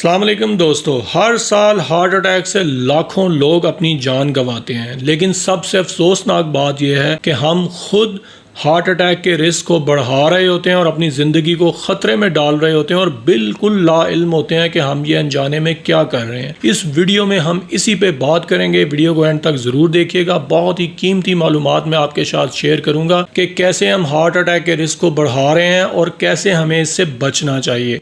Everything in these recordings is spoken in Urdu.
السلام علیکم دوستو، ہر سال ہارٹ اٹیک سے لاکھوں لوگ اپنی جان گنواتے ہیں، لیکن سب سے افسوسناک بات یہ ہے کہ ہم خود ہارٹ اٹیک کے رسک کو بڑھا رہے ہوتے ہیں اور اپنی زندگی کو خطرے میں ڈال رہے ہوتے ہیں اور بالکل لا علم ہوتے ہیں کہ ہم یہ انجانے میں کیا کر رہے ہیں۔ اس ویڈیو میں ہم اسی پہ بات کریں گے، ویڈیو کو اینڈ تک ضرور دیکھیے گا۔ بہت ہی قیمتی معلومات میں آپ کے ساتھ شیئر کروں گا کہ کیسے ہم ہارٹ اٹیک کے رسک کو بڑھا رہے ہیں اور کیسے ہمیں اس سے بچنا چاہیے۔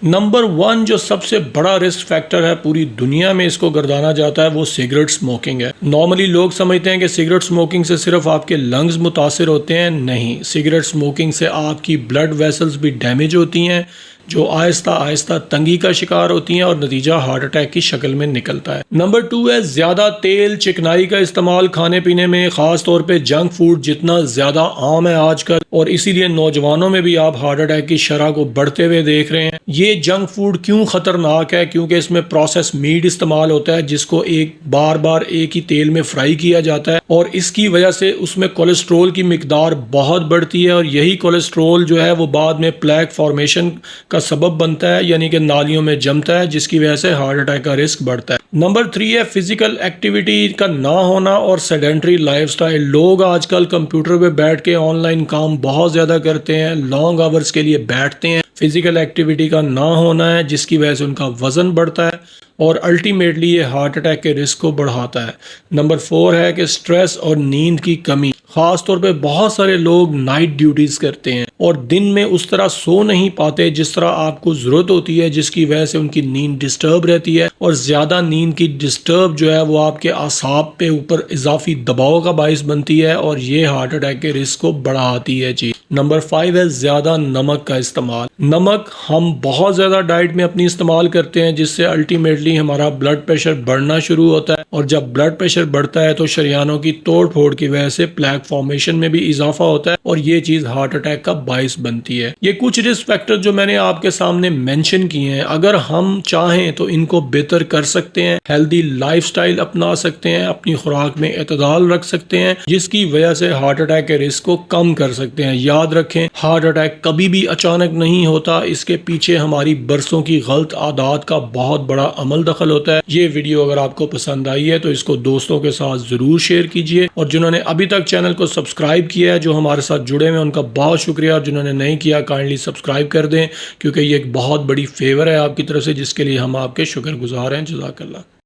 نمبر 1 جو سب سے بڑا رسک فیکٹر ہے، پوری دنیا میں اس کو گردانا جاتا ہے، وہ سگریٹ سموکنگ ہے۔ نارملی لوگ سمجھتے ہیں کہ سگریٹ سموکنگ سے صرف آپ کے لنگز متاثر ہوتے ہیں، نہیں، سگریٹ سموکنگ سے آپ کی بلڈ ویسلز بھی ڈیمیج ہوتی ہیں، جو آہستہ آہستہ تنگی کا شکار ہوتی ہیں اور نتیجہ ہارٹ اٹیک کی شکل میں نکلتا ہے۔ نمبر 2 ہے زیادہ تیل چکنائی کا استعمال کھانے پینے میں، خاص طور پہ جنک فوڈ جتنا زیادہ عام ہے آج کل، اور اسی لیے نوجوانوں میں بھی آپ ہارٹ اٹیک کی شرح کو بڑھتے ہوئے دیکھ رہے ہیں۔ یہ جنک فوڈ کیوں خطرناک ہے؟ کیونکہ اس میں پروسیس میٹ استعمال ہوتا ہے، جس کو بار بار ایک ہی تیل میں فرائی کیا جاتا ہے، اور اس کی وجہ سے اس میں کولیسٹرول کی مقدار بہت بڑھتی ہے، اور یہی کولیسٹرول جو ہے وہ بعد میں پلیک فارمیشن کا سبب بنتا ہے، یعنی کہ نالیوں میں جمتا ہے، جس کی وجہ سے ہارٹ اٹیک کا رسک بڑھتا ہے۔ نمبر 3 ہے فزیکل ایکٹیویٹی کا نہ ہونا اور سیڈنٹری لائف سٹائل۔ لوگ آج کل کمپیوٹر پہ بیٹھ کے آن لائن کام بہت زیادہ کرتے ہیں، لانگ آورز کے لیے بیٹھتے ہیں۔ فزیکل ایکٹیویٹی کا نہ ہونا ہے، جس کی وجہ سے ان کا وزن بڑھتا ہے اور الٹیمیٹلی یہ ہارٹ اٹیک کے رسک کو بڑھاتا ہے۔ نمبر 4 ہے کہ سٹریس اور نیند کی کمی۔ خاص طور پہ بہت سارے لوگ نائٹ ڈیوٹیز کرتے ہیں اور دن میں اس طرح سو نہیں پاتے جس طرح آپ کو ضرورت ہوتی ہے، جس کی وجہ سے ان کی نیند ڈسٹرب رہتی ہے، اور زیادہ نیند کی ڈسٹرب جو ہے وہ آپ کے اعصاب پہ اوپر اضافی دباؤ کا باعث بنتی ہے اور یہ ہارٹ اٹیک کے رسک کو بڑھاتی ہے جی۔ نمبر 5 ہے زیادہ نمک کا استعمال۔ نمک ہم بہت زیادہ ڈائٹ میں اپنی استعمال کرتے ہیں، جس سے الٹیمیٹلی ہمارا بلڈ پریشر بڑھنا شروع ہوتا ہے، اور جب بلڈ پریشر بڑھتا ہے تو شریانوں کی توڑ پھوڑ کی وجہ سے پلیک فارمیشن میں بھی اضافہ ہوتا ہے، اور یہ چیز ہارٹ اٹیک کا باعث بنتی ہے۔ یہ کچھ رسک فیکٹر جو میں نے آپ کے سامنے مینشن کیے ہیں، اگر ہم چاہیں تو ان کو بہتر کر سکتے ہیں، ہیلدی لائف سٹائل اپنا سکتے ہیں، اپنی خوراک میں اعتدال رکھ سکتے ہیں، جس کی وجہ سے ہارٹ اٹیک کے رسک کو کم کر سکتے ہیں۔ یاد رکھیں، ہارٹ اٹیک کبھی بھی اچانک نہیں ہوتا، اس کے پیچھے ہماری برسوں کی غلط عادات کا بہت بڑا عمل دخل ہوتا ہے۔ یہ ویڈیو اگر آپ کو پسند آئی ہے تو اس کو دوستوں کے ساتھ ضرور شیئر کیجیے، اور جنہوں نے ابھی تک چینل کو سبسکرائب کیا ہے، جو ہمارے ساتھ جڑے ہوئے ہیں، ان کا بہت شکریہ، اور جنہوں نے نہیں کیا کائنڈلی سبسکرائب کر دیں، کیونکہ یہ ایک بہت بڑی فیور ہے آپ کی طرف سے، جس کے لیے ہم آپ کے شکر گزار ہیں۔ جزاک اللہ۔